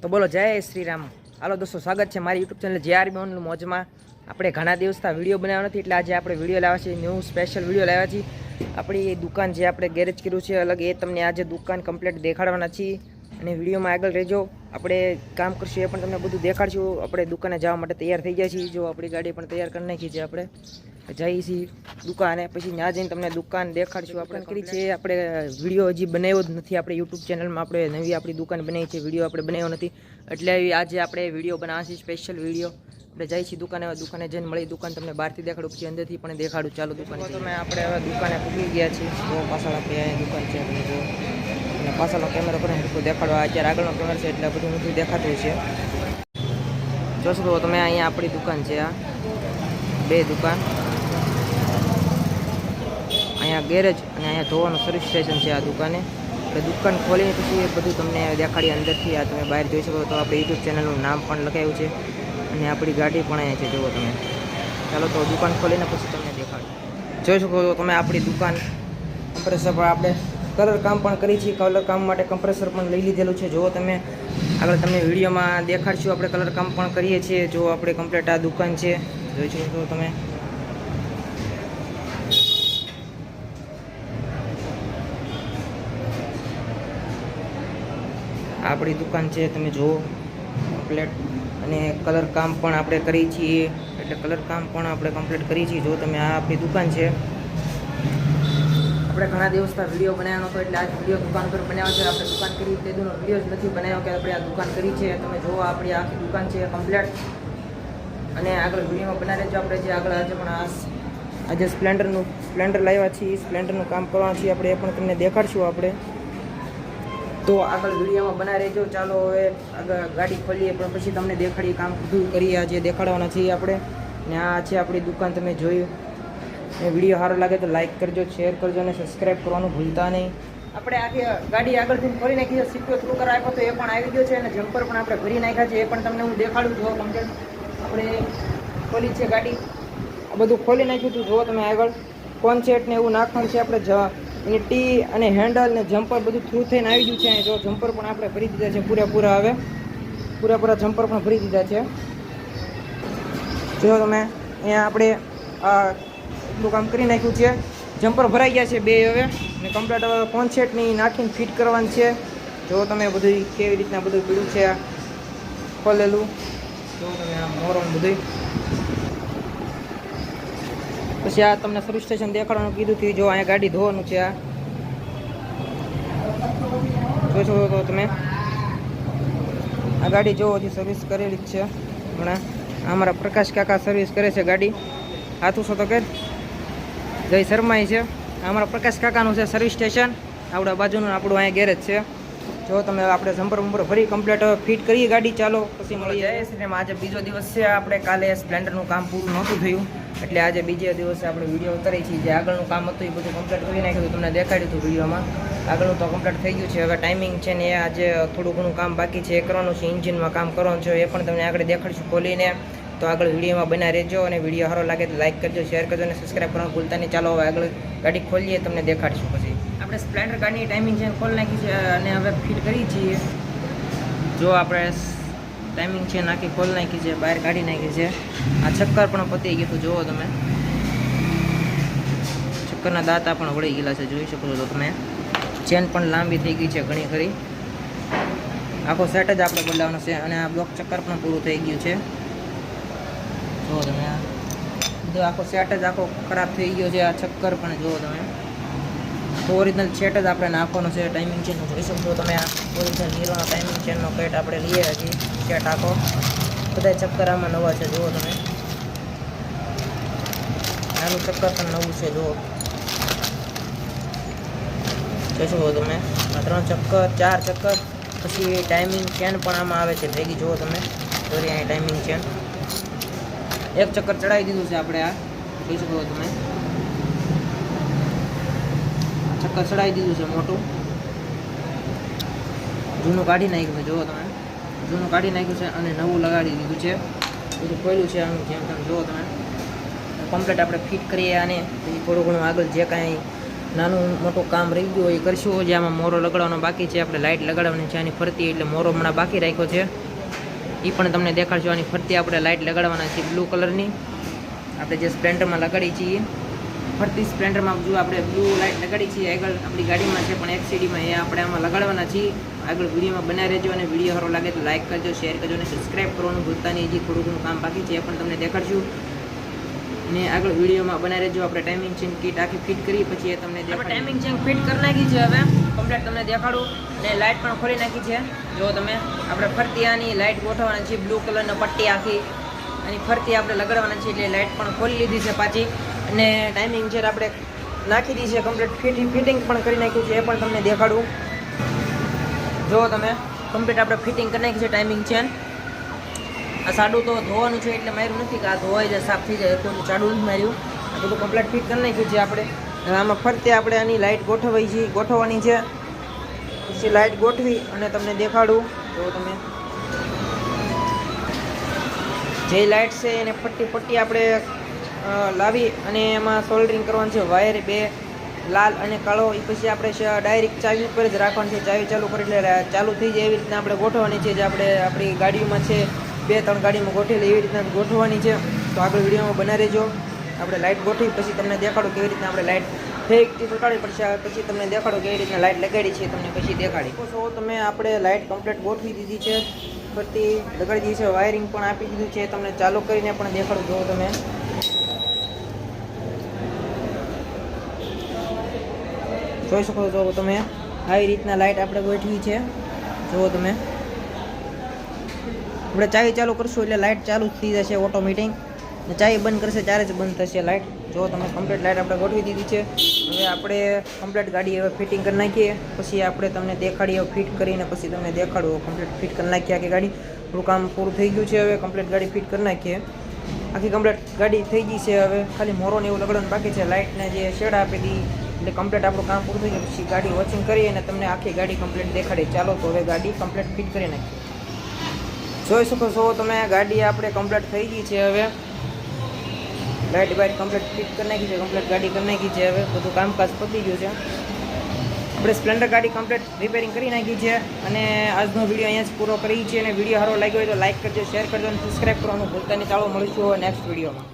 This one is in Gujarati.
તો બોલો જય શ્રી રામ. હાલો દોસ્તો, સ્વાગત છે મારી યુટ્યુબ ચેનલ JRB ઓનલી મોજમાં. આપણે ઘણા દિવસથી વિડીયો બનાવ્યો નથી, એટલે આજે આપણે વિડીયો લાવ્યા છીએ, ન્યૂ સ્પેશિયલ વિડીયો લાવ્યા છીએ. આપણી દુકાન જે આપણે ગેરેજ કર્યું છે અલગ, એ તમને આજે દુકાન કમ્પ્લીટ દેખાડવાના છીએ. અને વિડીયોમાં આગળ રહેજો, આપણે કામ કરશું એ પણ તમને બધું દેખાડશું. આપણે દુકાને જવા માટે તૈયાર થઈ ગયા છીએ. જો આપણી ગાડી પણ તૈયાર કરી નાખી છે. આપણે જઈએ છીએ દુકાને, પછી ત્યાં જઈને તમને દુકાન દેખાડશું. આપણે કરી છે, આપણે વિડીયો હજી બનાવ્યો જ નથી. આપણે યુટ્યુબ ચેનલમાં આપણે નવી આપણી દુકાન બનાવી છે, વિડીયો આપણે બનાવ્યો નથી, એટલે આજે આપણે વિડીયો બનાવવા છે, સ્પેશિયલ વિડીયો. આપણે જઈએ છીએ દુકાને જઈને મળી દુકાન તમને બહારથી દેખાડું, પછી અંદરથી પણ દેખાડું. ચાલો દુકાન તમે આપણે હવે દુકાને પૂગી ગયા છીએ. જો પાછળ આપણે અહીંયા દુકાન છે, આપણે જો અને પાછળનો કેમેરો પણ એટલું દેખાડવા. અત્યારે આગળનો કેમેરો છે એટલે બધું બધું દેખાતું છે. જોશો તો તમે અહીંયા આપણી દુકાન છે, આ બે દુકાન, અહીંયા ગેરેજ અને અહીંયા ધોવાનું સર્વિસ સ્ટેશન છે. આ દુકાને આપણે દુકાન ખોલીને પછી એ બધું તમને દેખાડી અંદરથી. આ તમે બહાર જોઈ શકો તો આપણે યુટ્યુબ ચેનલનું નામ પણ લખાયું છે અને આપણી ગાડી પણ અહીંયા છે, જુઓ તમે. ચાલો તો દુકાન ખોલીને પછી તમને દેખાડું. જોઈ શકો છો તમે આપણી દુકાન. કમ્પ્રેસર પર આપણે કલર કામ પણ કરી છીએ. કલર કામ માટે કમ્પ્રેસર પણ લઈ લીધેલું છે. જુઓ તમે, આગળ તમને વિડીયોમાં દેખાડશું. આપણે કલર કામ પણ કરીએ છીએ. જો આપણે કમ્પ્લીટ આ દુકાન છે, જોઈ શકો તમે. આપણી દુકાન છે, તમે જુઓ કમ્પ્લીટ. અને કલર કામ પણ આપણે કરીએ છીએ, એટલે કલર કામ પણ આપણે કમ્પ્લીટ કરીએ છીએ. જો તમે, આ આપણી દુકાન છે. આપણે ઘણા દિવસથી વિડીયો બનાવ્યો હતો, એટલે આ વિડીયો દુકાન પર બનાવ્યો છે. આપણે દુકાન કરી તેનો વિડીયો જ નથી બનાવ્યો કે આપણે આ દુકાન કરી છે. તમે જુઓ, આપણી આખી દુકાન છે કમ્પ્લીટ. અને આગળ વિડીયોમાં બનાવી રહેજો. આપણે જે આગળ આજે પણ આજે સ્પ્લેન્ડર લાવ્યા છીએ, સ્પ્લેન્ડરનું કામ કરવાનું છીએ આપણે, એ પણ તમને દેખાડશું આપણે. તો આગળ વિડીયોમાં બનાવી રહેજો. ચાલો હવે આગળ ગાડી ખોલીએ, પણ પછી તમને દેખાડીએ, કામ બધું કરીએ. આજે દેખાડવાના છીએ આપણે. ને આ છે આપણી દુકાન, તમે જોયું. અને વિડીયો સારો લાગે તો લાઇક કરજો, શેર કરજો અને સબસ્ક્રાઈબ કરવાનું ભૂલતા નહીં. આપણે આખી ગાડી આગળથી ખોલી નાખી છે. સિક્કો થ્રુ કરાવ આપ્યો તો એ પણ આવી ગયો છે, અને જમ્પર પણ આપણે ભરી નાખ્યા છે, એ પણ તમને હું દેખાડું. જુઓ કમ્પ્લીટ આપણે ખોલી છે ગાડી, આ બધું ખોલી નાખ્યું હતું. જુઓ તમે, આગળ કોન્સેટ ને એવું નાખવાનું છે આપણે. એની ટી અને હેન્ડલ ને જમ્પર બધું થ્રુ થઈને આવી ગયું છે. જો જમ્પર પણ આપણે ભરી દીધા છે પૂરેપૂરા. હવે પૂરેપૂરા જમ્પર પણ ભરી દીધા છે. જો તમે, અહીંયા આપણે આ એટલું કામ કરી નાખ્યું છે. જમ્પર ભરાઈ ગયા છે બે હવે, અને કમ્પ્લીટ હવે કોન્સેટની નાખીને ફિટ કરવાનું છે. જો તમે બધું કેવી રીતના બધું પીડ્યું છે ખોલેલું. જો તમે આ મોરમ બધું. પછી આ તમને સર્વિસ સ્ટેશન દેખાડવાનું કીધું હતું. જો અહીંયા ગાડી ધોવાનું છે. આ જોશો તો તમે, આ ગાડી જો હજી સર્વિસ કરેલી જ છે હમણાં. અમારા પ્રકાશ કાકા સર્વિસ કરે છે ગાડી. હાથું છો તો કે જય શર્માઈ છે. અમારા પ્રકાશ કાકાનું છે સર્વિસ સ્ટેશન, આપણા બાજુનું આપણું અહીંયા ગેરેજ છે. જો તમે, આપણે જમ્પર બમ્પર ભરી કમ્પ્લીટ ફિટ કરીએ ગાડી. ચાલો પછી મળીએ. આજે બીજો દિવસ છે. આપણે કાલે સ્પ્લેન્ડરનું કામ પૂરું નહોતું થયું, એટલે આજે બીજા દિવસે આપણે વિડીયો ઉતારી છીએ. જે આગળનું કામ હતું એ બધું કમ્પ્લીટ કરી નાખ્યું, તમને દેખાડ્યું હતું વિડીયોમાં. આગળનું તો કમ્પ્લીટ થઈ ગયું છે. હવે ટાઈમિંગ છે ને, એ આજે થોડું ઘણું કામ બાકી છે, એ કરવાનું છે. ઇન્જિનમાં કામ કરવાનું છે, એ પણ તમને આગળ દેખાડશું ખોલીને. તો આગળ વિડીયોમાં બના રહેજો, અને વિડીયો સારો લાગે તો લાઇક કરજો, શેર કરજો અને સબસ્ક્રાઈબ કરવાનું ભૂલતા નહીં. ચાલો હવે આગળ ગાડી ખોલીએ, તમને દેખાડશું. પછી આપણે સ્પ્લેન્ડર ગાડીની ટાઈમિંગ છે ખોલી નાખી છે, અને હવે ફિટ કરી છીએ. જો આપણે ટાઈમિંગ છે નાખી ખોલી નાખી છે, બહાર કાઢી નાખી છે. આ ચક્કર પણ પતી ગયું હતું. જુઓ તમે, ચક્કરના દાંતા પણ વળી ગયેલા છે, જોઈ શકો છો તમે. ચેન પણ લાંબી થઈ ગઈ છે ઘણી ખરી. આખો સેટ જ આપણે બદલાવવાનો છે, અને આ બ્લોક ચક્કર પણ પૂરું થઈ ગયું છે. જુઓ તમે, આ બધો આખો સેટ જ આખો ખરાબ થઈ ગયો છે. આ ચક્કર પણ જુઓ તમે, તો ઓરિજિનલ સેટ જ આપણે નાખવાનો છે. ટાઈમિંગ ચેનનો જોઈ શકો તમે. આ ઓરિજિનલ હીરોનો ટાઈમિંગ ચેનનો પેટ આપણે લઈએ હજી સેટ આખો. બધા ચક્કર આમાં નવા છે, જુઓ તમે. આનું ચક્કર પણ નવું છે, જુઓ જોઈ શકો તમે. આ 3 ચક્કર 4 ચક્કર, પછી ટાઈમિંગ ચેન પણ આમાં આવે છે ભેગી. જુઓ તમે, જોરી અહીં ટાઈમિંગ ચેન. એક ચક્કર ચડાવી દીધું છે આપણે. આ જોઈ શકો તમે, ચક્કર ચડાવી દીધું છે મોટું. જૂનું કાઢી નાખ્યું છે, જુઓ તમે. જૂનું કાઢી નાખ્યું છે અને નવું લગાડી દીધું છે. બધું ખોલ્યું છે આનું, જેમ તમે જુઓ તમે. કમ્પ્લીટ આપણે ફિટ કરીએ આને. પછી થોડું ઘણું આગળ જે કાંઈ નાનું મોટું કામ રહી ગયું હોય એ કરશું. જે આમાં મોરો લગાડવાનો બાકી છે, આપણે લાઇટ લગાડવાની છે આની ફરતી, એટલે મોરો હમણાં બાકી રાખ્યો છે એ પણ તમને દેખાડશું. આની ફરતી આપણે લાઇટ લગાડવાના છે બ્લુ કલરની, આપણે જે સ્પ્લેન્ડરમાં લગાડી છીએ ફરતી સ્પ્લેન્ડરમાં જો આપણે બ્લુ લાઇટ લગાડી છીએ આગળ આપણી ગાડીમાં છે પણ XCDમાં એ આપણે આમાં લગાડવાના છીએ. આગળ વિડીયોમાં બનાવી રહેજો અને વિડીયો સારો લાગે તો લાઇક કરજો, શેર કરજો અને સબસ્ક્રાઈબ કરવાનું ભૂલતા નહીં. હજી થોડું ઘણું કામ બાકી છે એ પણ તમને દેખાડશું ને આગળ વિડીયોમાં બનાવી રહેજો. આપણે ટાઈમિંગ ચેન કીટ આખી ફિટ કરી પછી એ તમને દેખાડ. ટાઈમિંગ ચેન ફિટ કરી નાખી છે હવે કમ્પ્લીટ, તમને દેખાડું ને લાઇટ પણ ખોલી નાખી છે. જો તમે આપણે ફરતી આની લાઇટ ગોઠવવાની છે, બ્લુ કલરનો પટ્ટી આખી આની ફરતી આપણે લગાડવાના છે, એટલે લાઇટ પણ ખોલી લીધી છે પાછી. અને ટાઈમિંગ છે આપણે નાખી દીધી છે કમ્પ્લીટ, ફિટિંગ પણ કરી નાખ્યું છે એ પણ તમને દેખાડું. જો તમે કમ્પ્લીટ આપણે ફિટિંગ કરી નાખી છે ટાઈમિંગ ચેન. આ સાડું તો ધોવાનું છે એટલે માર્યું નથી કે આ ધોવાઈ જાય સાફ થઈ જાય, કોઈ સાડું નથી માર્યું. આ બધું કમ્પ્લીટ ફિટ કરી નાખ્યું છે આપણે. આમાં ફરતે આપણે આની લાઇટ ગોઠવવાની છે, પછી લાઇટ ગોઠવી અને તમને દેખાડું. જો તમે જે લાઇટ છે એને પટ્ટી આપણે લાવી અને એમાં સોલ્ડરિંગ કરવાનું છે. વાયર બે લાલ અને કાળો એ પછી આપણે ડાયરેક્ટ ચાવી ઉપર જ રાખવાનું છે. ચાવી ચાલુ કરી એટલે ચાલુ થઈ જાય એવી રીતના આપણે ગોઠવવાની છે. જે આપણે આપણી ગાડીઓમાં છે 2-3 ગાડીમાં ગોઠવેલી એવી રીતના ગોઠવવાની છે. તો આગળ વિડીયોમાં બનાવી રહેજો. આપણે લાઇટ ગોઠવી પછી તમને દેખાડો કેવી રીતના આપણે લાઇટ ફેકથી પકડી પડશે. પછી તમને દેખાડો કેવી રીતના લાઇટ લગાડી છે તમને પછી દેખાડી. તો તમે આપણે લાઇટ કમ્પ્લીટ ગોઠવી દીધી છે, ફરતી લગાડી દીધી છે, વાયરિંગ પણ આપી દીધું છે. તમને ચાલુ કરીને પણ દેખાડો. જો તમે જોઈ શકો છો તમે આવી રીતના લાઇટ આપણે ગોઠવી છે. જુઓ તમે આપણે ચાવી ચાલુ કરશું એટલે લાઇટ ચાલુ થઈ જશે ઓટોમેટિક, ને ચાવી બંધ કરશે ત્યારે જ બંધ થશે લાઇટ. જો તમે કમ્પ્લીટ લાઇટ આપણે ગોઠવી દીધી છે. હવે આપણે કમ્પ્લીટ ગાડી હવે ફિટિંગ કરી નાખીએ, પછી આપણે તમને દેખાડીએ ફિટ કરીને પછી તમને દેખાડું. કમ્પ્લીટ ફિટ કરી નાખીએ આખી ગાડી, થોડું કામ પૂરું થઈ ગયું છે. હવે કમ્પ્લીટ ગાડી ફિટ કરી નાખીએ. આખી કમ્પ્લીટ ગાડી થઈ ગઈ છે. હવે ખાલી મોરો ને એવું લગાડવાનું બાકી છે. લાઇટને જે શેડ આપી દી એટલે કમ્પ્લીટ આપણું કામ પૂરું થઈ ગયું. પછી ગાડી વોચિંગ કરીએ અને તમને આખી ગાડી કમ્પ્લીટ દેખાડી. ચાલો તો હવે ગાડી કમ્પ્લીટ ફિટ કરી નાખીએ. જોઈ શકો છો તમે ગાડી આપણે કમ્પ્લીટ થઈ ગઈ છે. હવે લાઇટ બાઇટ કમ્પ્લીટ ફિટ કરી નાખી છે, કમ્પ્લીટ ગાડી કરી નાખી છે. હવે બધું કામકાજ પતી ગયું છે. આપણે સ્પ્લેન્ડર ગાડી કમ્પ્લીટ રિપેરિંગ કરી નાખી છે અને આજનો વિડીયો અહીંયા જ પૂરો કરી છે. અને વિડીયો સારો લાગ્યો હોય તો લાઇક કરજો, શેર કરજો અને સબસ્ક્રાઈબ કરવાનું ભૂલતા નહીં. ચાલો મળીશું નેક્સ્ટ વિડીયોમાં.